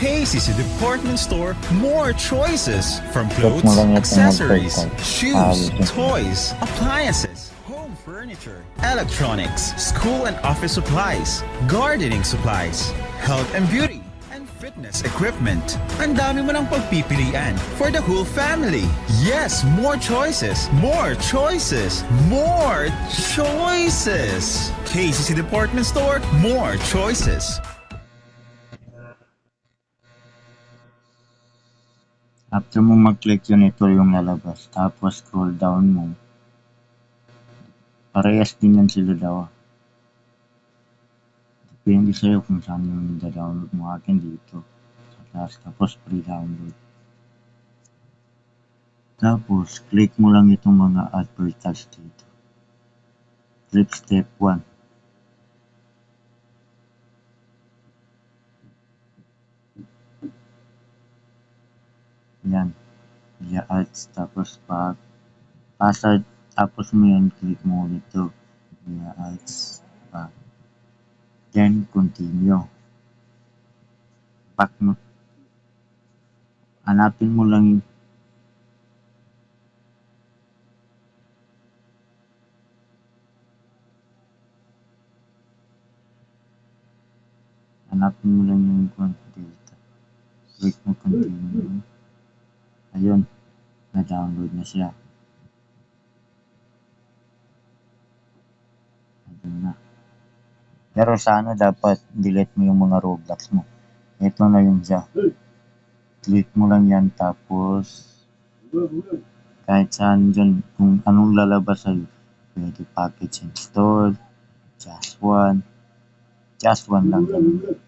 KCC Department Store, more choices from Click clothes, mo lang yung accessories, pinag-type. shoes, yun. toys, appliances, home furniture, electronics, school and office supplies, gardening supplies, health and beauty, and fitness equipment. Ang dami mo ng pagpipilian for the whole family. Yes, more choices, more choices, more choices. KCC Department Store, more choices. After mo mag-click yun, ito yung lalabas. Tapos scroll down mo. Parehas din yan sila daw. Depende sa'yo kung saan yung download mo. Akin dito. Sa class. Tapos pre-download. Tapos, click mo lang itong mga advertise dito. Click step 1. Yan. Via ads. Tapos tapos mo yan, click mo ulit ito. Via ads. Then, continue. Back mo. Hanapin mo lang yung data. Click mo continue. Ayun. Na-download na siya. Ayun na. Pero sana dapat delete mo yung mga Roblox mo. Ito na yung siya. Click mo lang yan tapos kahit saan dyan kung anong lalabas sa'yo. Pwede package install, just one lang ganun.